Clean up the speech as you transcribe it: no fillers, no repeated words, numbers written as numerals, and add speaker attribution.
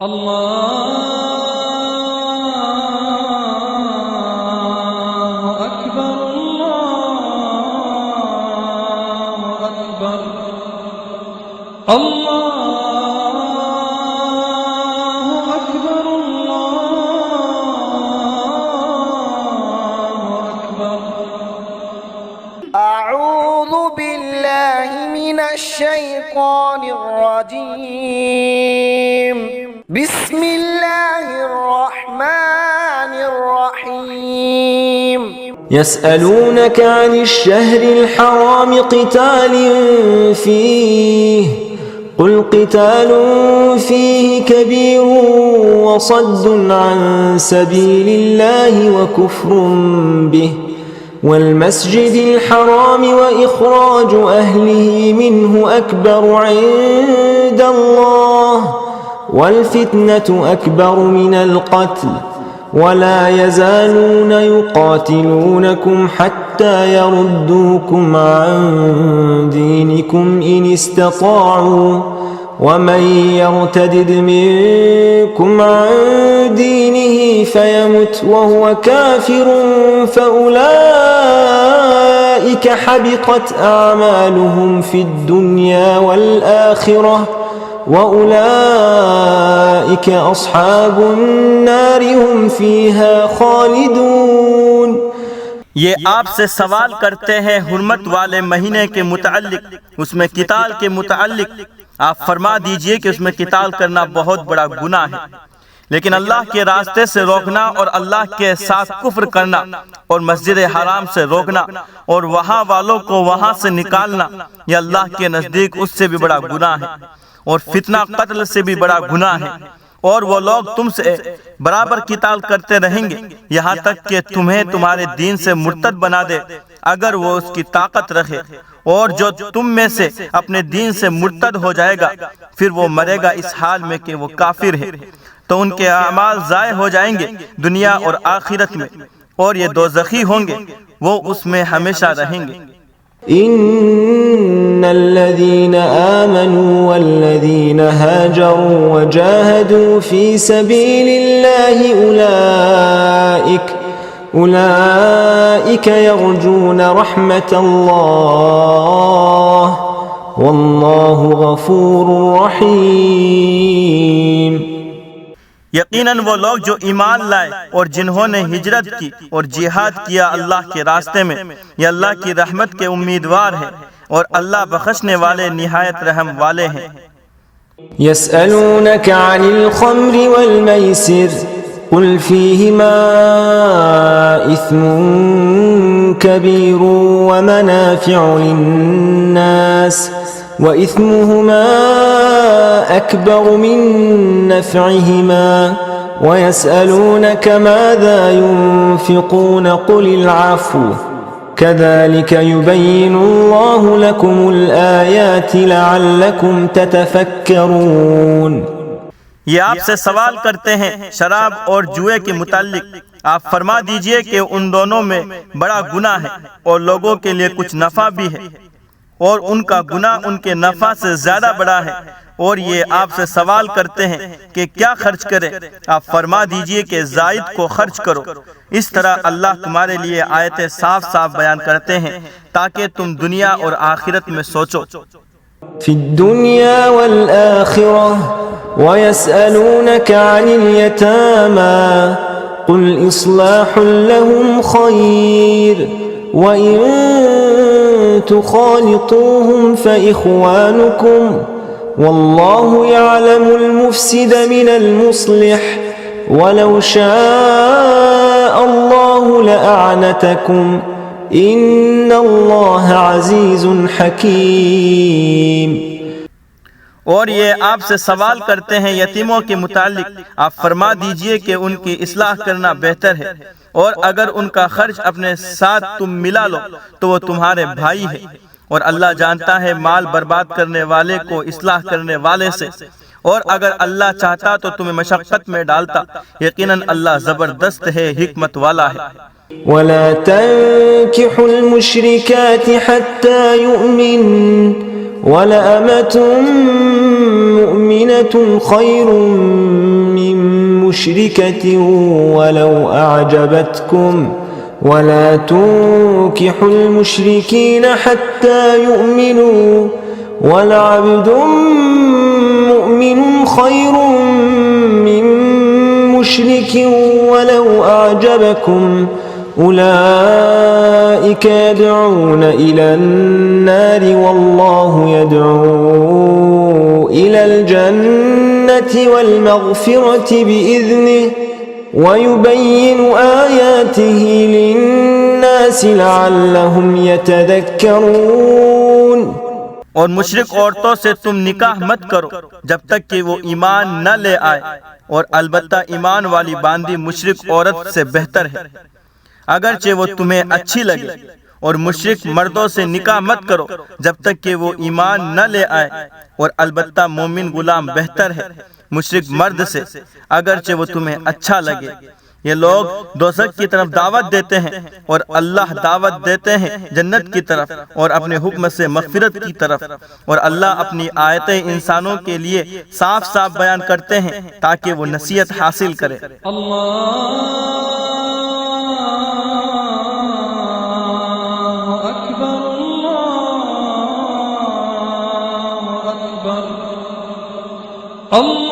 Speaker 1: अल्लाहु अकबर अल्लाहु अकबर अल्लाहु अकबर अल्लाहु अकबर।
Speaker 2: अऊज़ु बिल्लाहि मिनश शैतानिर रजीम। बिस्मिल्लाहिर रहमानिर रहीम।
Speaker 3: يسألونك عن الشهر الحرام قتال فيه قل قتال فيه كبير وصد عن سبيل الله وكفر به والمسجد الحرام وإخراج أهله منه أكبر عند الله والفتنة أكبر من القتل ولا يزالون يقاتلونكم حتى يردوكم عن دينكم إن استطاعوا ومن يرتدد منكم عن دينه فيمت وهو كافر فأولئك حبطت أعمالهم في الدنيا والآخرة وأولئك أصحاب النار هم فيها خالدون।
Speaker 4: ये आपसे सवाल करते हैं हुर्मत वाले महीने के मुताल्लिक, उसमें किताल के मुताल्लिक। आप फरमा दीजिए कि उसमें किताल करना बहुत बड़ा गुनाह है, लेकिन अल्लाह के रास्ते से रोकना और अल्लाह के साथ कुफ्र करना और मस्जिद हराम से रोकना और वहाँ वालों को वहाँ से निकालना, यह अल्लाह के नज़दीक उससे भी बड़ा गुनाह है और फितना कत्ल से भी बड़ा गुनाह है। और वो लोग तुमसे बराबर किताल करते रहेंगे यहाँ तक कि तुम्हें तुम्हारे दीन से मुर्तद बना दे, अगर वो उसकी ताकत रखे। और जो तुम में से अपने दीन से मुर्तद हो जाएगा फिर वो मरेगा इस हाल में कि वो काफिर है, तो उनके अमाल ज़ाय हो जाएंगे दुनिया और आखिरत में, और ये दोज़खी होंगे, वो उसमें हमेशा रहेंगे।
Speaker 3: इन्नल्लज़ीन आमनू वल्लज़ीन हाजरू वजाहदू फी सबीलिल्लाहि उलाइक यरजून रहमतल्लाह वल्लाहु गफूरुर रहीम।
Speaker 4: यकीनन वो लोग जो ईमान लाए और जिन्होंने हिजरत की और जिहाद किया अल्लाह के रास्ते में, ये अल्लाह की रहमत के उम्मीदवार हैं और अल्लाह बख्शने वाले निहायत रहम वाले हैं।
Speaker 3: यसअलूनक अनिल खम्रि वल मैसिर कुल फीहिमा इस्मुन कबीरुन व मनाफिउ लिन्नास व इस्मुहुमा अकबर मिन नफ़इहिमा व यसअलूनक माज़ा युनफ़िक़ून कुलिल अफ़्व कज़ालिक युबय्यिनुल्लाहु लकुमुल आयाति लअल्लकुम ततफ़क्करून।
Speaker 4: ये आपसे सवाल करते हैं शराब और जुए के मुताल्लिक। आप फरमा दीजिए कि उन दोनों में बड़ा गुनाह है और लोगों के लिए कुछ नफ़ा भी है, और उनका गुनाह उनके नफ़ा से ज़्यादा बड़ा है। और ये आपसे सवाल करते हैं कि क्या खर्च करें। आप फरमा दीजिए कि ज़ायद को खर्च करो। इस तरह अल्लाह तुम्हारे लिए आयतें साफ साफ बयान करते हैं ताकि तुम दुनिया और आखिरत में सोचो।
Speaker 3: फिद्दुनिया वल आखिरह व यसअलूनक अनिल यतामा कुल इस्लाहुल लहुम खैर व इन तुखालितूहुम फइख्वानुकुम वल्लाहु यअलमुल मुफ्सिद मिनल मुस्लिह वलौ शाअल्लाहु लअअनतकुम इन्नल्लाह अज़ीज़ुन हकीम।
Speaker 4: और ये आपसे सवाल करते हैं यतीमों के मुतालिक। आप फरमा दीजिए कि उनकी इस्लाह करना बेहतर है, और अगर उनका खर्च अपने साथ तुम मिला लो तो वो तुम्हारे भाई है, और अल्लाह जानता है माल बर्बाद करने वाले को इस्लाह करने वाले से। और अगर अल्लाह चाहता तो तुम्हें मशक्कत में डालता, यकीनन अल्लाह जबरदस्त है, हिकमत वाला है।
Speaker 3: वला तंकिहुल मुश्रिकाति हत्ता युमिन वलअमतुन मुमिनतुन खैरुन مشركة ولو أعجبتكم ولا تنكحوا المشركين حتى يؤمنوا ولعبد مؤمن خير من مشرك ولو أعجبكم أولئك يدعون إلى النار والله يدعو إلى الجنة والمغفرة بإذنه ويبين آياته للناس لعلهم يتذكرون।
Speaker 4: और मुशरिक औरतों से तुम निकाह मत करो जब तक कि वो ईमान न ले आए, और अलबत्ता ईमान वाली बांदी मुशरिक औरत से बेहतर है अगरचे वो तुम्हें अच्छी लगे। और मुशरिक मर्दों से निकाह मत करो जब तक कि वो ईमान न ले आए, और अलबत्ता मोमिन गुलाम बेहतर है मुशरिक मर्द से अगरचे वो तुम्हें अच्छा लगे। ये लोग दोज़ख की तरफ दावत देते हैं और अल्लाह दावत देते हैं जन्नत की तरफ और अपने हुक्म से मग़फ़िरत की तरफ। और अल्लाह अपनी आयतें इंसानों के लिए साफ साफ बयान करते हैं ताकि वो नसीहत हासिल करें।
Speaker 1: अल्लाह